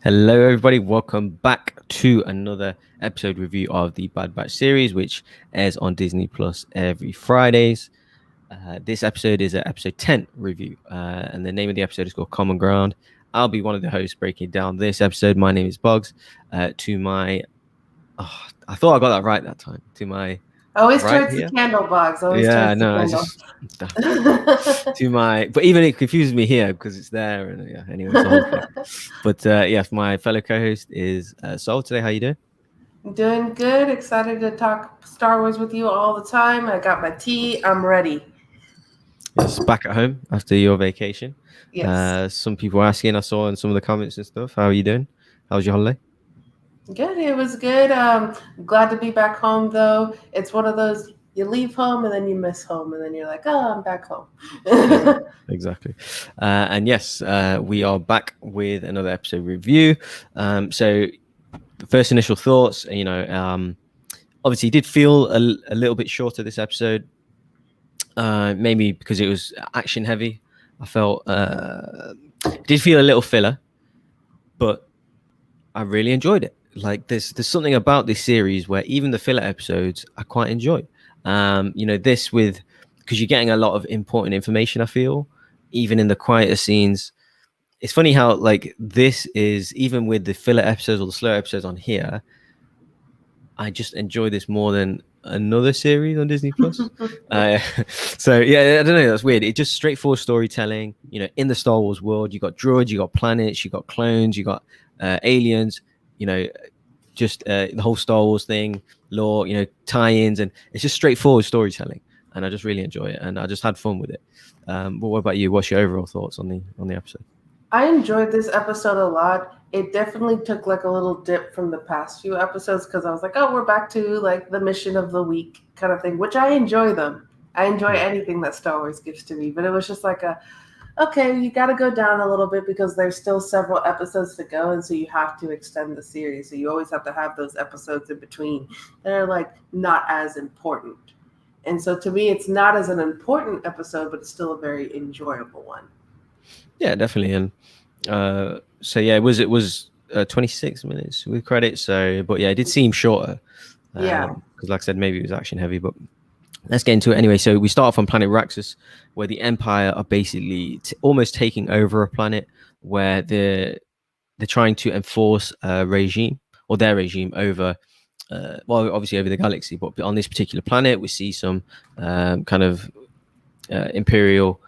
Hello, everybody. Welcome back to another episode review of the Bad Batch series, which airs on Disney Plus every Fridays. This episode is an episode 10 review, and the name of the episode is called Common Ground. I'll be one of the hosts breaking down this episode. My name is Bogz. I thought I got that right that time. To my Always right towards here. the candle box. Always Yeah, towards no, I the just candle. to my, but even it confuses me here because it's there, and yeah. Anyway, it's the whole thing. But yes, my fellow co-host is Sol. Today, how you doing? Doing good. Excited to talk Star Wars with you all the time. I got my tea. I'm ready. Yes, back at home after your vacation. Yes. Some people asking, I saw in some of the comments and stuff. How are you doing? How was your holiday? Good. It was good. Glad to be back home, though. It's one of those, you leave home and then you miss home, and then you're like, oh, I'm back home. Exactly. And yes, we are back with another episode review. So the first initial thoughts, obviously did feel a little bit shorter this episode, maybe because it was action heavy. I felt did feel a little filler, but I really enjoyed it. Like there's something about this series where even the filler episodes I quite enjoy. This with, because you're getting a lot of important information, I feel, even in the quieter scenes. It's funny how like this is, even with the filler episodes or the slow episodes on here, I just enjoy this more than another series on Disney Plus. So yeah, I don't know, that's weird. It's just straightforward storytelling. In the Star Wars world, you got droids, you got planets, you got clones, you got aliens, just the whole Star Wars thing, lore, tie-ins, and it's just straightforward storytelling, and I just really enjoy it, and I just had fun with it. But what about you? What's your overall thoughts on the episode? I enjoyed this episode a lot. It definitely took like a little dip from the past few episodes because I was like, oh, we're back to like the mission of the week kind of thing, which I enjoy them. I enjoy anything that Star Wars gives to me, but it was just like okay, you got to go down a little bit because there's still several episodes to go, and so you have to extend the series. So you always have to have those episodes in between that are like not as important. And so to me, it's not as an important episode, but it's still a very enjoyable one. Yeah, definitely. And so yeah, it was 26 minutes with credits. So, but yeah, it did seem shorter. Yeah. Because like I said, maybe it was action heavy, but let's get into it anyway. So we start off on planet Raxus, where the Empire are basically almost taking over a planet where they're trying to enforce a regime, or their regime, over obviously over the galaxy, but on this particular planet we see some kind of imperial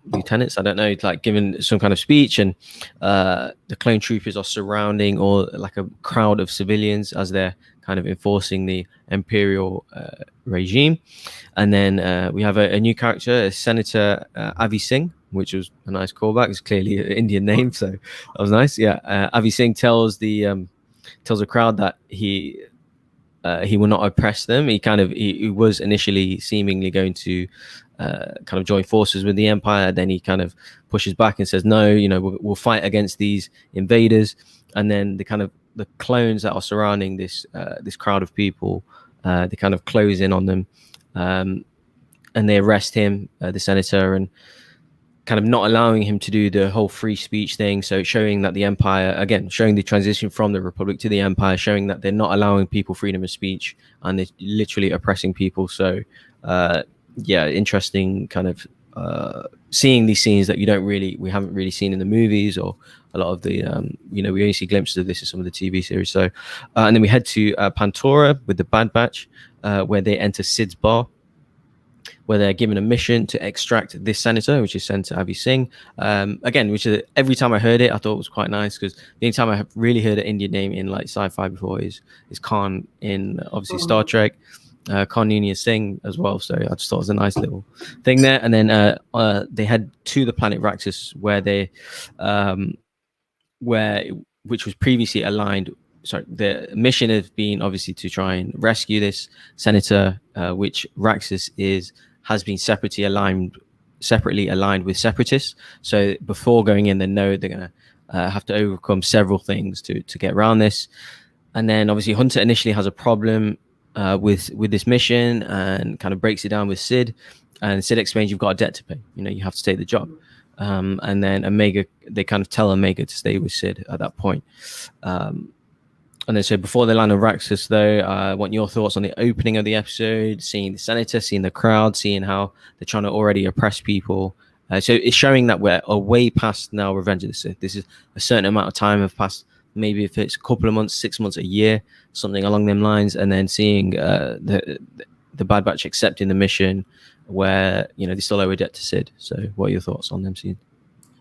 lieutenants, I don't know, like giving some kind of speech, and the clone troopers are surrounding, or like a crowd of civilians, as they're kind of enforcing the imperial regime. And then we have a new character, Senator Avi Singh, which was a nice callback. It's clearly an Indian name, so that was nice. Yeah, Avi Singh tells the crowd that he will not oppress them. He was initially seemingly going to kind of join forces with the Empire. Then he kind of pushes back and says, no, we'll fight against these invaders. And then the clones that are surrounding this crowd of people, they kind of close in on them, and they arrest him, the senator, and kind of not allowing him to do the whole free speech thing. So showing that the Empire, again, showing the transition from the Republic to the Empire, showing that they're not allowing people freedom of speech, and they're literally oppressing people. So interesting kind of seeing these scenes that we haven't really seen in the movies, or a lot of the we only see glimpses of this in some of the TV series. So and then we head to Pantora with the Bad Batch, where they enter Sid's bar, where they're given a mission to extract this senator, which is Senator Avi Singh. Again, which is, every time I heard it, I thought it was quite nice, because the only time I have really heard an Indian name in like sci-fi before is Khan in obviously Star Trek. Khan Noonien Singh as well, so I just thought it was a nice little thing there. And then they head to the planet Raxus, where they which was previously aligned. Sorry, the mission has been obviously to try and rescue this senator, which Raxus has been separately aligned with separatists. So before going in, they know they're gonna have to overcome several things to get around this. And then obviously Hunter initially has a problem with this mission, and kind of breaks it down with Sid. And Sid explains, you've got a debt to pay. You have to take the job. and then Omega, they kind of tell Omega to stay with Sid at that point. And then so before they land on Raxus, though, I want your thoughts on the opening of the episode, seeing the senator, seeing the crowd, seeing how they're trying to already oppress people. So it's showing that we're way past now Revenge of the Sith. This is a certain amount of time have passed, maybe if it's a couple of months, 6 months, a year, something along them lines, and then seeing the Bad Batch accepting the mission where, they still owe a debt to Sid. So what are your thoughts on them seeing?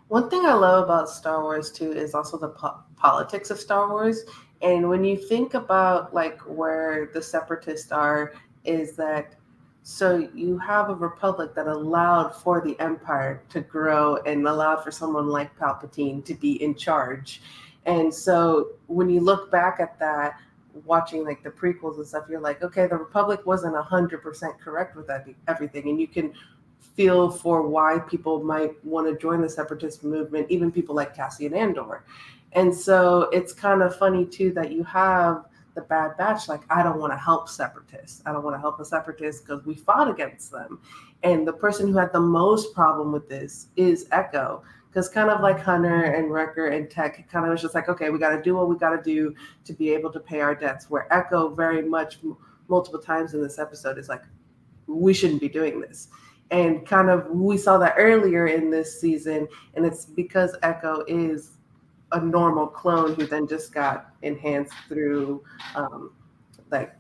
One thing I love about Star Wars, too, is also the politics of Star Wars. And when you think about like where the separatists are, is that so you have a republic that allowed for the empire to grow and allowed for someone like Palpatine to be in charge. And so when you look back at that, watching like the prequels and stuff, you're like, okay, the republic wasn't 100% correct with everything. And you can feel for why people might want to join the separatist movement, even people like Cassian Andor. And so it's kind of funny, too, that you have the Bad Batch, like, I don't want to help separatists. I don't want to help the separatists because we fought against them. And the person who had the most problem with this is Echo, because kind of like Hunter and Wrecker and Tech, kind of was just like, okay, we got to do what we got to do to be able to pay our debts, where Echo very much multiple times in this episode is like, we shouldn't be doing this. And kind of we saw that earlier in this season, and it's because Echo is a normal clone who then just got enhanced through like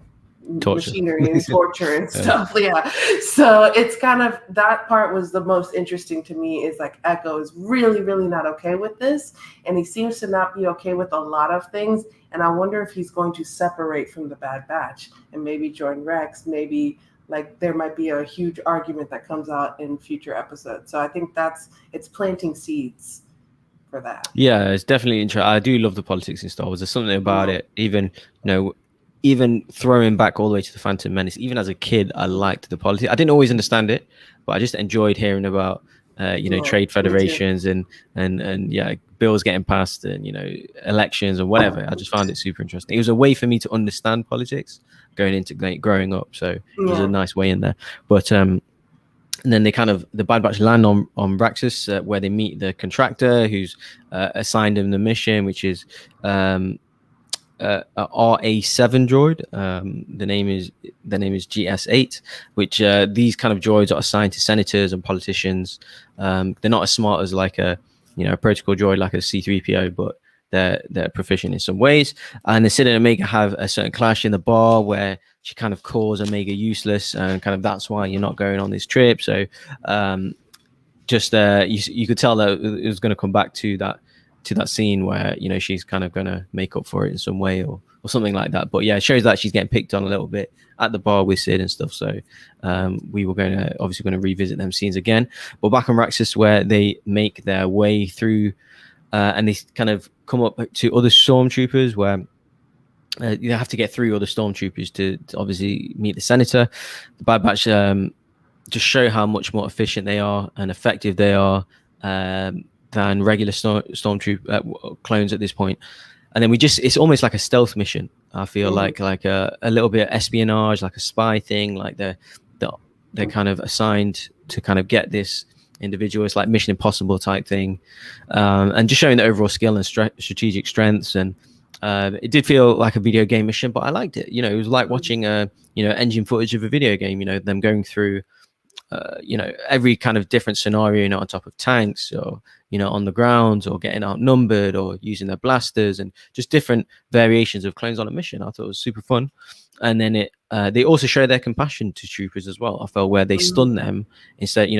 torture. Machinery and torture and stuff. Yeah. So it's kind of, that part was the most interesting to me, is like Echo is really, really not okay with this. And he seems to not be okay with a lot of things. And I wonder if he's going to separate from the Bad Batch and maybe join Rex, maybe like there might be a huge argument that comes out in future episodes. So I think it's planting seeds for that. Yeah, it's definitely interesting. I do love the politics in Star Wars. There's something about it. Even even throwing back all the way to the Phantom Menace. Even as a kid, I liked the politics. I didn't always understand it, but I just enjoyed hearing about trade federations and bills getting passed and elections and whatever. I just found it super interesting. It was a way for me to understand politics going into growing up. So it was a nice way in there. But and then the Bad Batch land on Raxus, where they meet the contractor who's assigned them the mission, which is RA7 droid. The name is GS8, which these kind of droids are assigned to senators and politicians. They're not as smart as like a protocol droid like a C3PO, but they're proficient in some ways. And the Sid and Omega have a certain clash in the bar where she kind of calls Omega useless, and kind of that's why you're not going on this trip. So you could tell that it was going to come back to that scene where she's kind of going to make up for it in some way or something like that. But yeah, it shows that she's getting picked on a little bit at the bar with Sid and stuff. So we were obviously going to revisit them scenes again. But back on Raxus, where they make their way through and they kind of come up to other stormtroopers, where you have to get through other stormtroopers to obviously meet the senator. The Bad Batch just show how much more efficient they are and effective they are than regular stormtroop clones at this point. And then it's almost like a stealth mission. I feel like a little bit of espionage, like a spy thing. Like they're kind of assigned to kind of get this individual. It's like Mission Impossible type thing, and just showing the overall skill and strategic strengths. And it did feel like a video game mission, but I liked it. It was like watching engine footage of a video game. Them going through every kind of different scenario, on top of tanks or on the ground, or getting outnumbered, or using their blasters, and just different variations of clones on a mission. I thought it was super fun. And then they also show their compassion to troopers as well. I felt where they stun them instead.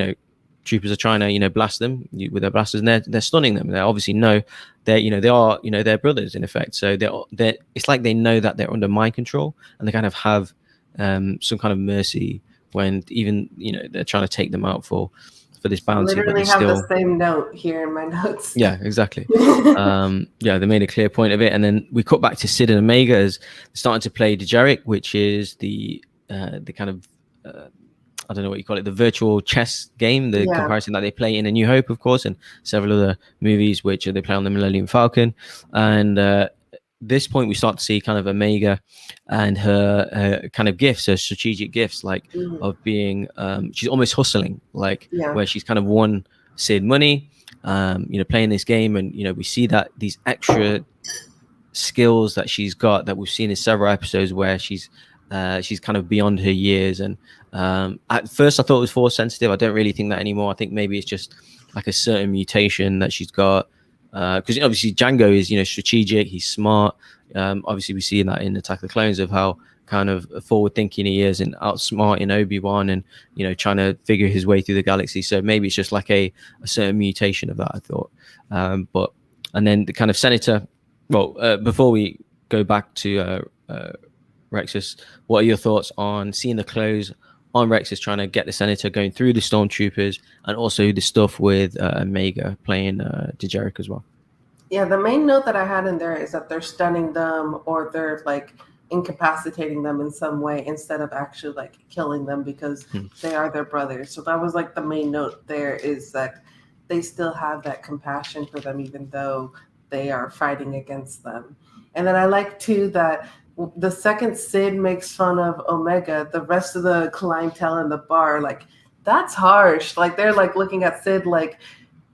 Troopers are trying to blast them with their blasters, and they're stunning them. They obviously know they are their brothers in effect. So they're it's like they know that they're under mind control, and they kind of have some kind of mercy when even they're trying to take them out for this bounty. Literally have the same note here in my notes. Yeah, exactly. They made a clear point of it, and then we cut back to Sid and Omega as they're starting to play Dejeric, which is the kind of I don't know what you call it, the virtual chess game, the comparison that they play in A New Hope, of course, and several other movies which they play on the Millennium Falcon. And this point, we start to see kind of Omega and her kind of gifts, her strategic gifts, like of being, she's almost hustling, like where she's kind of won Sid money, playing this game, and we see that these extra skills that she's got that we've seen in several episodes where she's kind of beyond her years. And at first I thought it was force sensitive. I don't really think that anymore. I think maybe it's just like a certain mutation that she's got, because obviously Django is strategic, he's smart. Obviously we see that in Attack of the Clones of how kind of forward thinking he is and outsmarting Obi-Wan and trying to figure his way through the galaxy. So maybe it's just like a certain mutation of that, I thought. But and then the kind of senator. Well, before we go back to Rexus, what are your thoughts on seeing the close on Rexus trying to get the senator, going through the stormtroopers, and also the stuff with Omega playing Dejeric as well? Yeah, the main note that I had in there is that they're stunning them or they're like incapacitating them in some way instead of actually like killing them because they are their brothers. So that was like the main note there, is that they still have that compassion for them even though they are fighting against them. And then I like too that the second Sid makes fun of Omega, the rest of the clientele in the bar, like, that's harsh. Like, they're like looking at Sid like,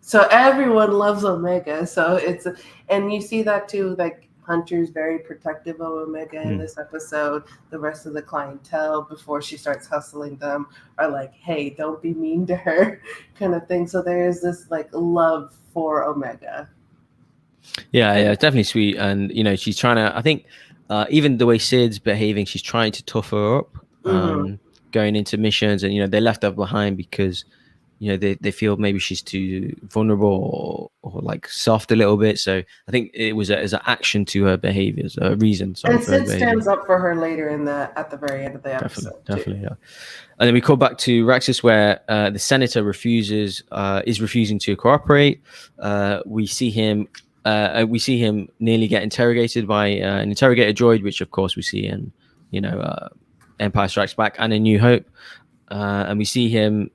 so everyone loves Omega. So it's, and you see that too, like Hunter's very protective of Omega in this episode. The rest of the clientele, before she starts hustling them, are like, hey, don't be mean to her, kind of thing. So there is this like love for Omega. Yeah, definitely sweet. And she's trying to, I think even the way Sid's behaving, she's trying to tough her up, going into missions. And they left her behind because they feel maybe she's too vulnerable or like soft a little bit. So I think it was as an action to her behaviors, a reason. And Sid stands up for her later at the very end of the episode. Definitely, yeah. And then we call back to Rexus, where the senator is refusing to cooperate. We see him nearly get interrogated by an interrogator droid, which of course we see in Empire Strikes Back and in New Hope. And we see him.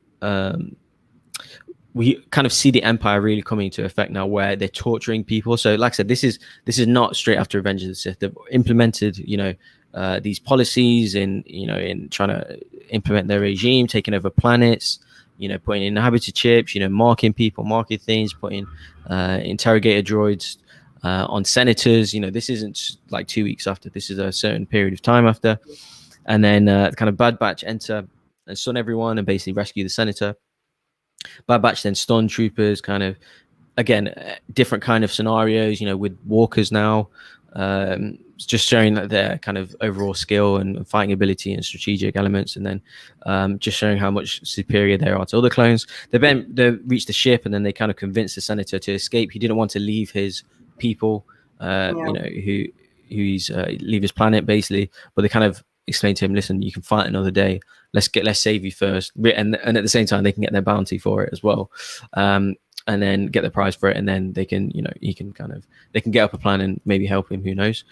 We kind of see the Empire really coming into effect now, where they're torturing people. So, like I said, this is not straight after Revenge of the Sith. They've implemented, these policies in trying to implement their regime, taking over planets, putting inhabited chips, marking people, marking things, putting interrogator droids on senators. This isn't like 2 weeks after. This is a certain period of time after. And then kind of Bad Batch enter and stun everyone and basically rescue the senator. Bad Batch then stun troopers, kind of, again, different kind of scenarios, with walkers now, just showing that their kind of overall skill and fighting ability and strategic elements, and then just showing how much superior they are to other clones. They reach the ship, and then they kind of convince the senator to escape. He didn't want to leave his people, who he's leave his planet basically, but they kind of explain to him, listen, you can fight another day. Let's save you first, and at the same time they can get their bounty for it as well, and then get the prize for it, and then they can they can get up a plan and maybe help him. Who knows?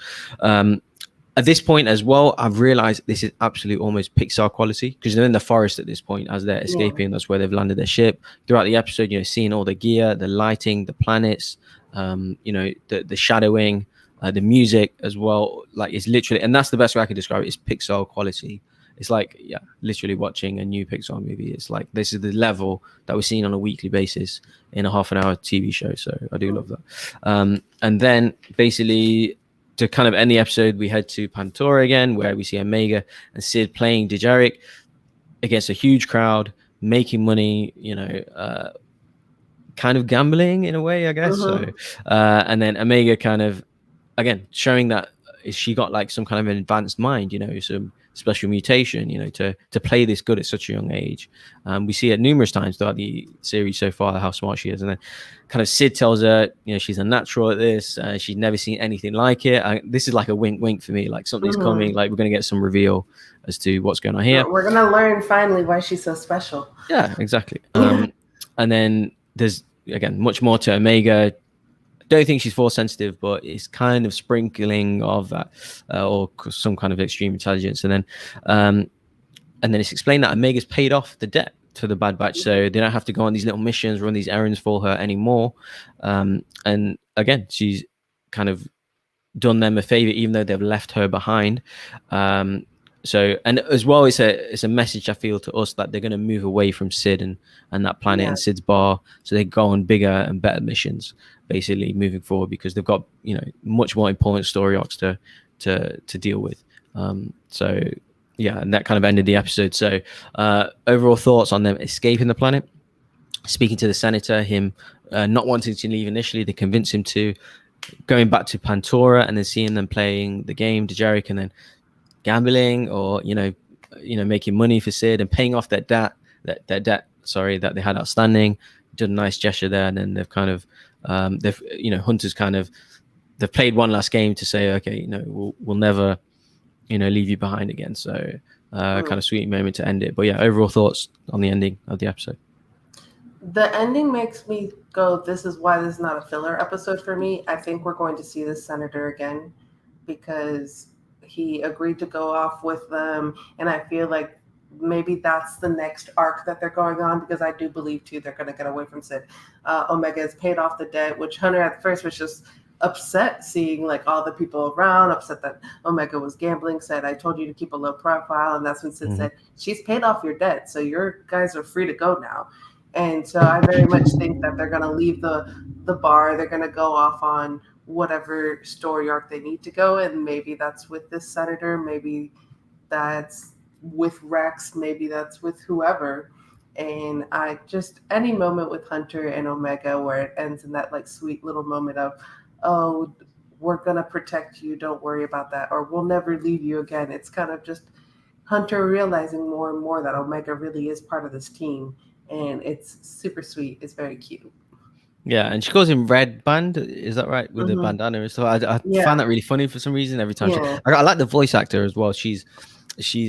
At this point as well, I've realized this is absolute almost Pixar quality, because they're in the forest at this point as they're escaping. That's where they've landed their ship. Throughout the episode, seeing all the gear, the lighting, the planets, the shadowing, the music as well. Like, it's literally, and that's the best way I can describe it, is Pixar quality. It's like, literally watching a new Pixar movie. It's like, this is the level that we're seeing on a weekly basis in a half an hour TV show. So I do love that. And then basically, to kind of end the episode, we head to Pantora again, where we see Omega and Sid playing Dejeric against a huge crowd, making money, kind of gambling in a way, I guess. So, and then Omega kind of, again, showing that she got like some kind of an advanced mind, some special mutation, to play this good at such a young age. We see it numerous times throughout the series so far, how smart she is. And then kind of Sid tells her, she's a natural at this. She's never seen anything like it. This is like a wink for me, like something's coming, like we're going to get some reveal as to what's going on here. We're going to learn finally why she's so special. Yeah, exactly. And then there's, again, much more to Omega. Don't think she's force sensitive, but it's kind of sprinkling of that, or some kind of extreme intelligence. And then it's explained that Omega's paid off the debt to the Bad Batch, so they don't have to go on these little missions, run these errands for her anymore. And again, she's kind of done them a favor, even though they've left her behind. So, and as well, it's a message I feel to us that they're going to move away from Sid and that planet and Sid's bar, so they go on bigger and better missions, basically moving forward, because they've got much more important story arcs to deal with. So yeah, and that kind of ended the episode. So overall thoughts on them escaping the planet, speaking to the senator, him not wanting to leave initially, they convince him to, going back to Pantora, and then seeing them playing the game, Dejeric, and then gambling or making money for Sid and paying off that debt that they had outstanding. Did a nice gesture there, and then they've kind of Hunter's kind of, they've played one last game to say, okay, we'll never leave you behind again. So kind of sweet moment to end it. But yeah, overall thoughts on the ending of the episode. The ending makes me go, this is why this is not a filler episode for me. I think we're going to see this senator again, because he agreed to go off with them, and I feel like maybe that's the next arc that they're going on, because I do believe too they're going to get away from Sid. Omega has paid off the debt, which Hunter at first was just upset seeing like all the people around, upset that Omega was gambling, said, I told you to keep a low profile, and that's when Sid said, she's paid off your debt, so your guys are free to go now. And so I very much think that they're going to leave the bar, they're going to go off on whatever story arc they need to go, and maybe that's with this senator, maybe that's with Rex, maybe that's with whoever. And I just, any moment with Hunter and Omega where it ends in that like sweet little moment of, oh, we're gonna protect you, don't worry about that, or we'll never leave you again. It's kind of just Hunter realizing more and more that Omega really is part of this team, and it's super sweet. It's very cute. Yeah, and she calls him Red Band. Is that right? With the bandana and stuff. I found that really funny for some reason every time. I like the voice actor as well. She's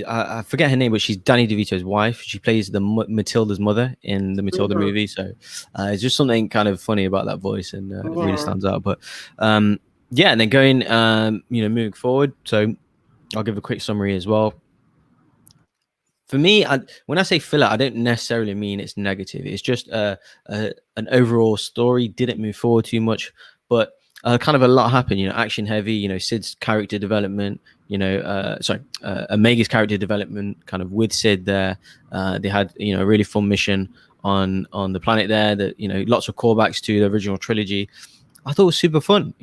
I forget her name, but she's Danny DeVito's wife. She plays the Matilda's mother in the Matilda movie. So it's just something kind of funny about that voice, and it really stands out. But and then going moving forward. So I'll give a quick summary as well. For me, when I say filler, I don't necessarily mean it's negative. It's just an overall story didn't move forward too much, but kind of a lot happened. Action heavy. Sid's character development. Omega's character development, kind of with Sid there. They had a really fun mission on the planet there. That lots of callbacks to the original trilogy. I thought it was super fun.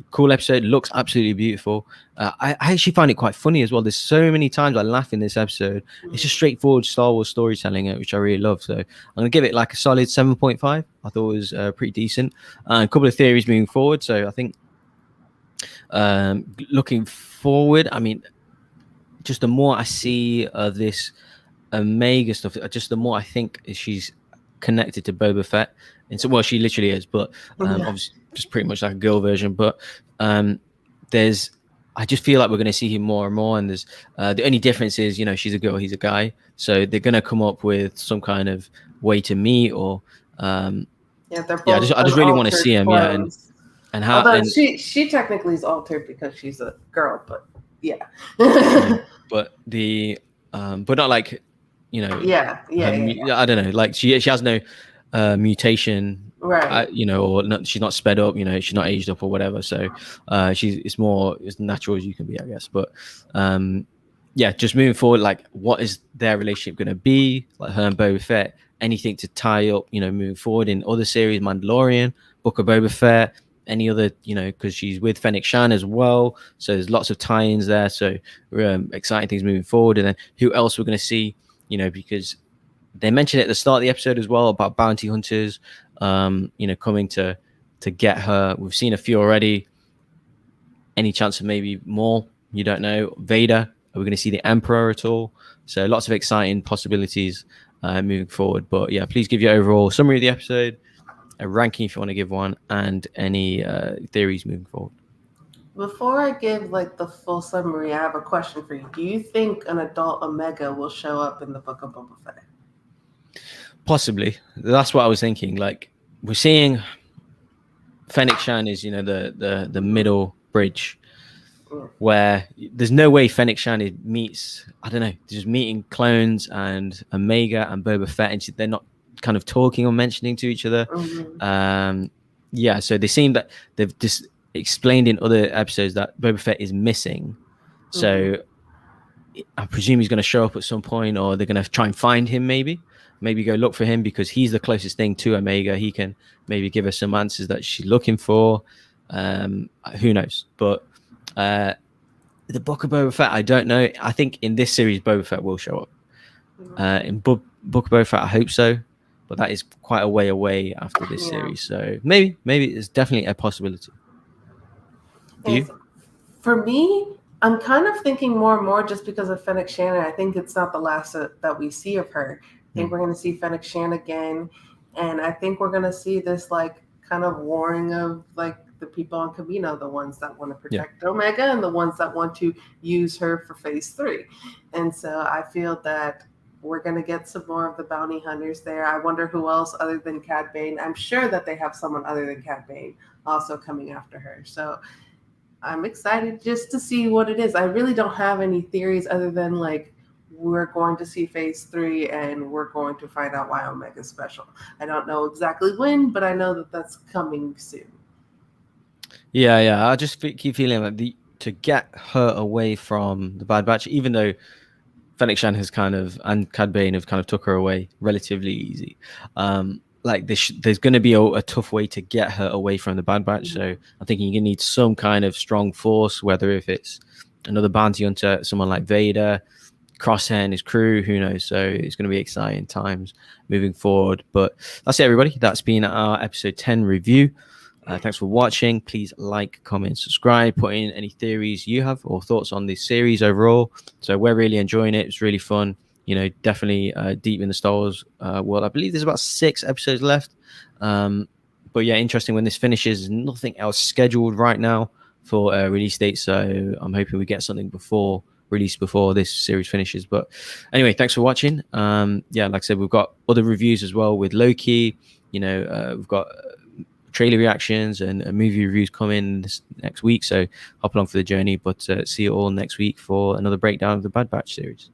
Cool episode, looks absolutely beautiful. I actually find it quite funny as well. There's so many times I laugh in this episode. It's just straightforward Star Wars storytelling, which I really love. So I'm gonna give it like a solid 7.5. I thought it was pretty decent. A couple of theories moving forward. So I think looking forward, I mean, just the more I see of this Omega stuff, just the more I think she's connected to Boba Fett. And so, well, she literally is, but obviously just pretty much like a girl version. But I just feel like we're going to see him more and more. And there's the only difference is, she's a girl, he's a guy. So they're going to come up with some kind of way to meet, or they're both I just really want to see him. Clones. Yeah, and how. Although she technically is altered because she's a girl, but yeah. But but not like, Yeah. I don't know, like she has no mutation, right? Or not, she's not sped up, she's not aged up or whatever. So it's more as natural as you can be, I guess. But just moving forward, like, what is their relationship going to be? Like her and Boba Fett, anything to tie up, moving forward in other series, Mandalorian, Book of Boba Fett, any other, because she's with Fennec Shan as well. So there's lots of tie-ins there. So exciting things moving forward. And then who else we're going to see, because they mentioned it at the start of the episode as well about bounty hunters, coming to get her. We've seen a few already. Any chance of maybe more? You don't know. Vader. Are we going to see the Emperor at all? So lots of exciting possibilities moving forward. But yeah, please give your overall summary of the episode, a ranking if you want to give one, and any theories moving forward. Before I give like the full summary, I have a question for you. Do you think an adult Omega will show up in the Book of Boba Fett? Possibly. That's what I was thinking. Like, we're seeing Fennec Shan is, the middle bridge where there's no way Fennec Shan meets, I don't know, just meeting clones and Omega and Boba Fett, and they're not kind of talking or mentioning to each other. So they seem that they've just explained in other episodes that Boba Fett is missing. So I presume he's going to show up at some point, or they're going to try and find him. Maybe go look for him because he's the closest thing to Omega. He can maybe give her some answers that she's looking for. Who knows? But the Book of Boba Fett, I don't know. I think in this series, Boba Fett will show up. In Book of Boba Fett, I hope so. But that is quite a way away after this series. So maybe it's definitely a possibility. Do you? For me, I'm kind of thinking more and more just because of Fennec Shannon. I think it's not the last that we see of her. I think we're going to see Fennec Shannon again. And I think we're going to see this like kind of warring of like the people on Kamino, the ones that want to protect Omega and the ones that want to use her for phase 3. And so I feel that we're going to get some more of the bounty hunters there. I wonder who else other than Cad Bane. I'm sure that they have someone other than Cad Bane also coming after her. So I'm excited just to see what it is. I really don't have any theories other than like we're going to see phase 3 and we're going to find out why Omega's special. I don't know exactly when, but I know that that's coming soon. Yeah. I just keep feeling like to get her away from the Bad Batch, even though Fennec Shan has and Cad Bane have kind of took her away relatively easy. Like there's going to be a tough way to get her away from the Bad Batch. So I'm thinking you're going to need some kind of strong force, whether if it's another bounty hunter, someone like Vader, Crosshair and his crew, who knows. So it's going to be exciting times moving forward. But that's it, everybody. That's been our episode 10 review. Thanks for watching. Please like, comment, subscribe, put in any theories you have or thoughts on this series overall. So we're really enjoying it. It's really fun. Definitely deep in the Star Wars world. I believe there's about 6 episodes left. But yeah, interesting when this finishes. There's nothing else scheduled right now for a release date. So I'm hoping we get something before this series finishes. But anyway, thanks for watching. Yeah, like I said, we've got other reviews as well with Loki. We've got trailer reactions and movie reviews coming this next week. So hop along for the journey. But see you all next week for another breakdown of the Bad Batch series.